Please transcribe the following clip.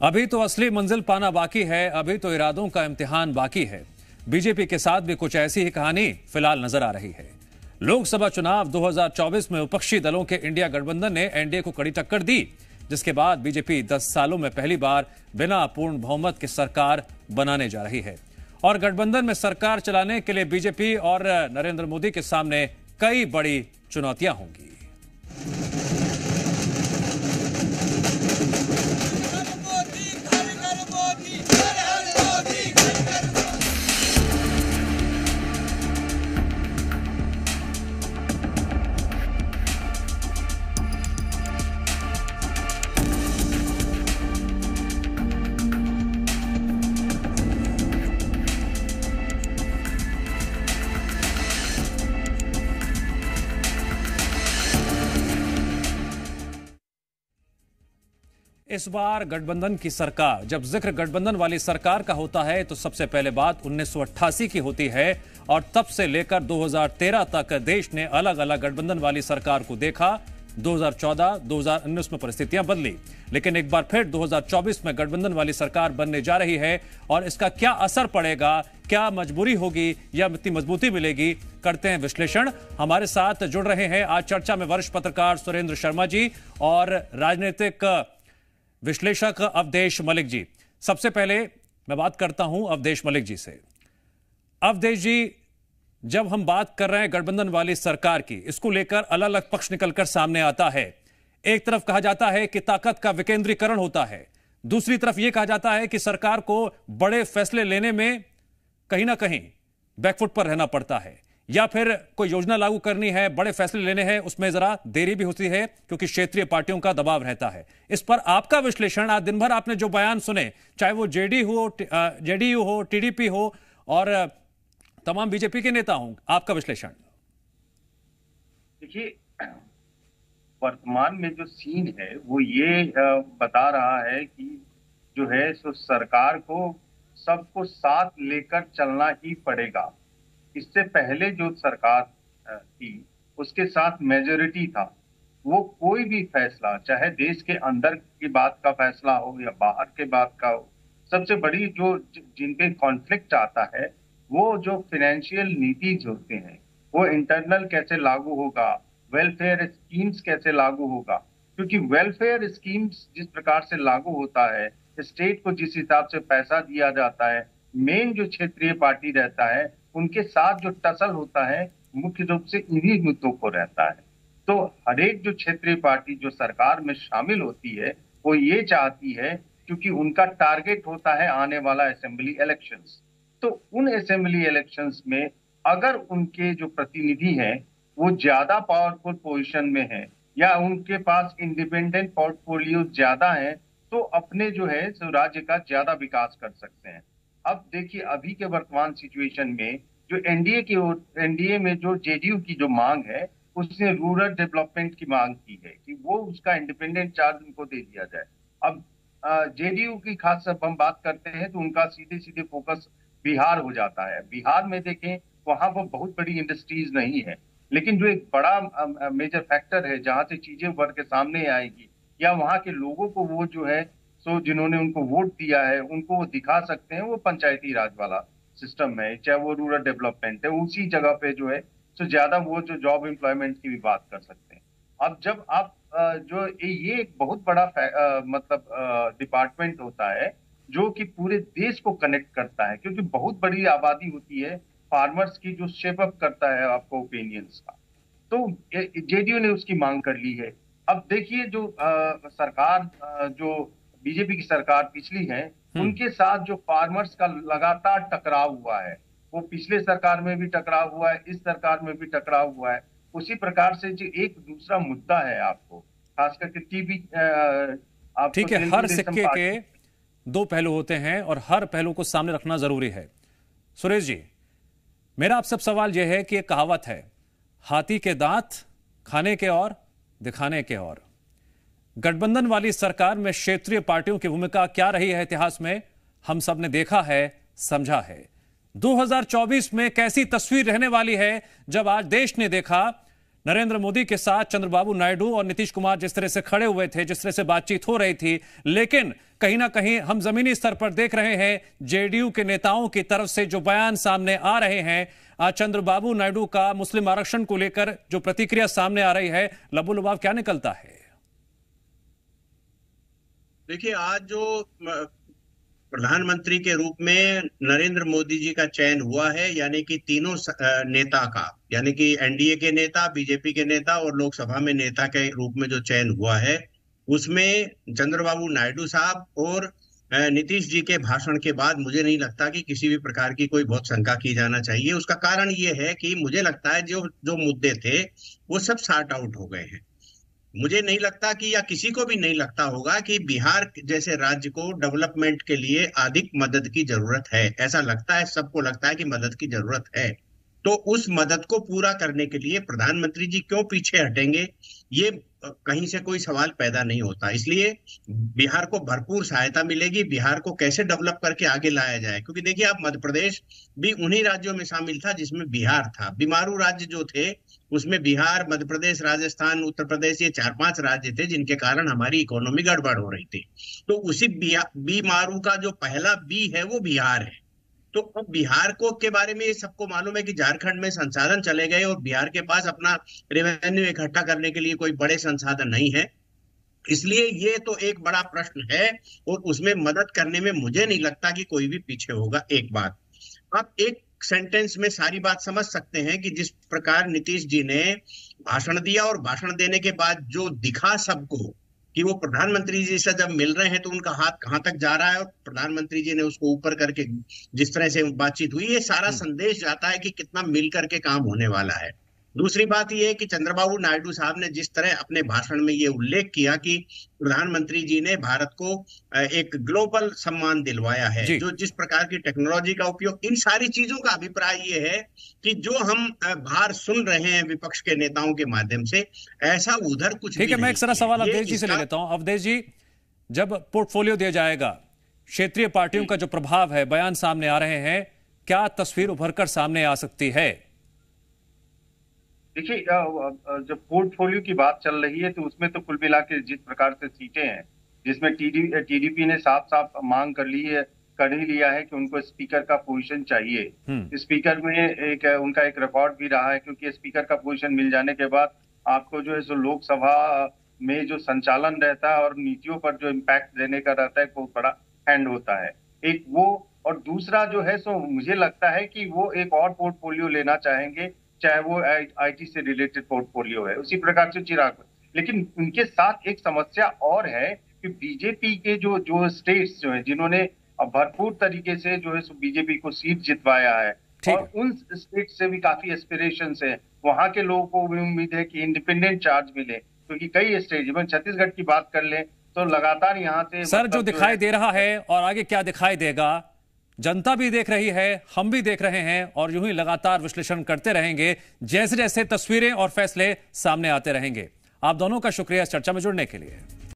अभी तो असली मंजिल पाना बाकी है, अभी तो इरादों का इम्तिहान बाकी है। बीजेपी के साथ भी कुछ ऐसी ही कहानी फिलहाल नजर आ रही है। लोकसभा चुनाव 2024 में विपक्षी दलों के इंडिया गठबंधन ने एनडीए को कड़ी टक्कर दी, जिसके बाद बीजेपी 10 सालों में पहली बार बिना पूर्ण बहुमत की सरकार बनाने जा रही है। और गठबंधन में सरकार चलाने के लिए बीजेपी और नरेंद्र मोदी के सामने कई बड़ी चुनौतियां होंगी। इस बार गठबंधन की सरकार, जब जिक्र गठबंधन वाली सरकार का होता है तो सबसे पहले बात 1988 की होती है और तब से लेकर 2013 तक देश ने अलग अलग गठबंधन वाली सरकार को देखा। 2014, 2019 में परिस्थितियां बदली, लेकिन एक बार फिर 2024 में गठबंधन वाली सरकार बनने जा रही है और इसका क्या असर पड़ेगा, क्या मजबूरी होगी या इतनी मजबूती मिलेगी, करते हैं विश्लेषण। हमारे साथ जुड़ रहे हैं आज चर्चा में वरिष्ठ पत्रकार सुरेंद्र शर्मा जी और राजनीतिक विश्लेषक अवधेश मलिक जी। सबसे पहले मैं बात करता हूं अवधेश मलिक जी से। अवधेश जी, जब हम बात कर रहे हैं गठबंधन वाली सरकार की, इसको लेकर अलग अलग पक्ष निकलकर सामने आता है। एक तरफ कहा जाता है कि ताकत का विकेंद्रीकरण होता है, दूसरी तरफ यह कहा जाता है कि सरकार को बड़े फैसले लेने में कहीं ना कहीं बैकफुट पर रहना पड़ता है, या फिर कोई योजना लागू करनी है, बड़े फैसले लेने हैं, उसमें जरा देरी भी होती है क्योंकि क्षेत्रीय पार्टियों का दबाव रहता है। इस पर आपका विश्लेषण। आज दिन भर आपने जो बयान सुने, चाहे वो जेडीयू हो, टीडीपी हो और तमाम बीजेपी के नेता हों, आपका विश्लेषण। देखिए, वर्तमान में जो सीन है वो ये बता रहा है कि जो है सो सरकार को सबको साथ लेकर चलना ही पड़ेगा। इससे पहले जो सरकार थी उसके साथ मेजॉरिटी था, वो कोई भी फैसला, चाहे देश के अंदर की बात का फैसला हो या बाहर के बात का हो, सबसे बड़ी जो जिनपे कॉन्फ्लिक्ट आता है वो जो फाइनेंशियल नीतिज होते हैं, वो इंटरनल कैसे लागू होगा, वेलफेयर स्कीम्स कैसे लागू होगा। क्योंकि वेलफेयर स्कीम्स जिस प्रकार से लागू होता है, स्टेट को जिस हिसाब से पैसा दिया जाता है, मेन जो क्षेत्रीय पार्टी रहता है उनके साथ जो टसल होता है मुख्य रूप से इन्हीं मुद्दों को रहता है। तो हर एक जो क्षेत्रीय पार्टी जो सरकार में शामिल होती है वो ये चाहती है, क्योंकि उनका टारगेट होता है आने वाला असेंबली इलेक्शंस। तो उन असेंबली इलेक्शंस में अगर उनके जो प्रतिनिधि हैं वो ज्यादा पावरफुल पोजीशन में है या उनके पास इंडिपेंडेंट पोर्टफोलियो ज्यादा है, तो अपने जो है सो राज्य का ज्यादा विकास कर सकते हैं। अब देखिए, अभी के वर्तमान सिचुएशन में जो एनडीए में जो जेडीयू की जो मांग है, उसने रूरल डेवलपमेंट की मांग की है कि वो उसका इंडिपेंडेंट चार्ज उनको दे दिया जाए। अब जेडीयू की खास सब हम बात करते हैं तो उनका सीधे सीधे फोकस बिहार हो जाता है। बिहार में देखें, वहां पर बहुत बड़ी इंडस्ट्रीज नहीं है, लेकिन जो एक बड़ा मेजर फैक्टर है जहां से चीजें उभर के सामने आएगी या वहां के लोगों को वो जो है सो जिन्होंने उनको वोट दिया है उनको वो दिखा सकते हैं, वो पंचायती राज वाला सिस्टम है, चाहे वो रूरल डेवलपमेंट है, उसी जगह पे जो है सो ज्यादा वो जो जॉब एम्प्लॉयमेंट की भी बात कर सकते हैं। अब जब आप जो ये एक बहुत बड़ा मतलब डिपार्टमेंट होता है जो कि पूरे देश को कनेक्ट करता है, क्योंकि बहुत बड़ी आबादी होती है फार्मर्स की, जो शेप अप करता है आपको ओपिनियंस का। तो जेडीयू ने उसकी मांग कर ली है। अब देखिए, जो सरकार जो बीजेपी की सरकार पिछली है, उनके साथ जो फार्मर्स का लगातार टकराव हुआ है, वो पिछले सरकार में भी टकराव हुआ है, इस सरकार में भी टकराव हुआ है। उसी प्रकार से जो एक दूसरा मुद्दा है आपको खास करके टीबी, ठीक है, हर सिक्के के दो पहलू होते हैं और हर पहलू को सामने रखना जरूरी है। सुरेश जी, मेरा आपसे सवाल यह है कि एक कहावत है, हाथी के दांत खाने के और दिखाने के और। गठबंधन वाली सरकार में क्षेत्रीय पार्टियों की भूमिका क्या रही है इतिहास में, हम सब ने देखा है, समझा है। 2024 में कैसी तस्वीर रहने वाली है, जब आज देश ने देखा नरेंद्र मोदी के साथ चंद्रबाबू नायडू और नीतीश कुमार जिस तरह से खड़े हुए थे, जिस तरह से बातचीत हो रही थी, लेकिन कहीं ना कहीं हम जमीनी स्तर पर देख रहे हैं जेडीयू के नेताओं की तरफ से जो बयान सामने आ रहे हैं, चंद्रबाबू नायडू का मुस्लिम आरक्षण को लेकर जो प्रतिक्रिया सामने आ रही है, लबो लुबाब क्या निकलता है? देखिए, आज जो प्रधानमंत्री के रूप में नरेंद्र मोदी जी का चयन हुआ है, यानी कि तीनों नेता का, यानी कि एनडीए के नेता, बीजेपी के नेता और लोकसभा में नेता के रूप में जो चयन हुआ है, उसमें चंद्रबाबू नायडू साहब और नीतीश जी के भाषण के बाद मुझे नहीं लगता कि किसी भी प्रकार की कोई बहुत शंका की जाना चाहिए। उसका कारण ये है कि मुझे लगता है जो जो मुद्दे थे वो सब सॉर्ट आउट हो गए हैं। मुझे नहीं लगता कि, या किसी को भी नहीं लगता होगा कि बिहार जैसे राज्य को डेवलपमेंट के लिए अधिक मदद की जरूरत है। ऐसा लगता है, सबको लगता है कि मदद की जरूरत है। तो उस मदद को पूरा करने के लिए प्रधानमंत्री जी क्यों पीछे हटेंगे, ये कहीं से कोई सवाल पैदा नहीं होता। इसलिए बिहार को भरपूर सहायता मिलेगी। बिहार को कैसे डेवलप करके आगे लाया जाए, क्योंकि देखिए, आप मध्य प्रदेश भी उन्हीं राज्यों में शामिल था जिसमें बिहार था। बीमारू राज्य जो थे उसमें बिहार, मध्य प्रदेश, राजस्थान, उत्तर प्रदेश, ये 4-5 राज्य थे जिनके कारण हमारी इकोनॉमी गड़बड़ हो रही थी। तो उसी बीमारू का जो पहला बी है वो बिहार है। तो अब बिहार को के बारे में ये सबको मालूम है कि झारखंड में संसाधन चले गए और बिहार के पास अपना रेवेन्यू इकट्ठा करने के लिए कोई बड़े संसाधन नहीं है। इसलिए ये तो एक बड़ा प्रश्न है और उसमें मदद करने में मुझे नहीं लगता कि कोई भी पीछे होगा। एक बात, आप एक सेंटेंस में सारी बात समझ सकते हैं कि जिस प्रकार नीतीश जी ने भाषण दिया और भाषण देने के बाद जो दिखा सबको कि वो प्रधानमंत्री जी से जब मिल रहे हैं तो उनका हाथ कहां तक जा रहा है और प्रधानमंत्री जी ने उसको ऊपर करके जिस तरह से बातचीत हुई, ये सारा संदेश जाता है कि कितना मिल करके काम होने वाला है। दूसरी बात यह है कि चंद्रबाबू नायडू साहब ने जिस तरह अपने भाषण में ये उल्लेख किया कि प्रधानमंत्री जी ने भारत को एक ग्लोबल सम्मान दिलवाया है, जो जिस प्रकार की टेक्नोलॉजी का उपयोग, इन सारी चीजों का अभिप्राय ये है कि जो हम बाहर सुन रहे हैं विपक्ष के नेताओं के माध्यम से, ऐसा उधर कुछ ठीक है। मैं एक सारा सवाल अवधेश जी से ले लेता हूं। अवधेश जी, जब पोर्टफोलियो दिया जाएगा, क्षेत्रीय पार्टियों का जो प्रभाव है, बयान सामने आ रहे हैं, क्या तस्वीर उभर कर सामने आ सकती है? देखिए, जब पोर्टफोलियो की बात चल रही है तो उसमें तो कुल मिला के जिस प्रकार से सीटें हैं, जिसमें टीडीपी ने साफ साफ मांग कर ही लिया है कि उनको स्पीकर का पोजीशन चाहिए। स्पीकर में उनका एक रिकॉर्ड भी रहा है, क्योंकि स्पीकर का पोजीशन मिल जाने के बाद आपको जो है सो लोकसभा में जो संचालन रहता है और नीतियों पर जो इम्पैक्ट देने का रहता है, बहुत बड़ा हैंड होता है। एक वो, और दूसरा जो है सो मुझे लगता है कि वो एक और पोर्टफोलियो लेना चाहेंगे, चाहे वो आईटी से रिलेटेड पोर्टफोलियो है, उसी प्रकार से चिराग। लेकिन उनके साथ एक समस्या और है कि बीजेपी के जो स्टेट्स जो है, जिन्होंने भरपूर तरीके से जो है बीजेपी को सीट जितवाया है, और उन स्टेट से भी काफी एस्पिरेशंस है, वहां के लोगों को भी उम्मीद है कि इंडिपेंडेंट चार्ज मिले, क्योंकि कई स्टेट, जब छत्तीसगढ़ की बात कर लें तो लगातार यहाँ से सर जो दिखाई दे रहा है और आगे क्या दिखाई देगा, जनता भी देख रही है, हम भी देख रहे हैं, और यूं ही लगातार विश्लेषण करते रहेंगे जैसे जैसे तस्वीरें और फैसले सामने आते रहेंगे। आप दोनों का शुक्रिया इस चर्चा में जुड़ने के लिए।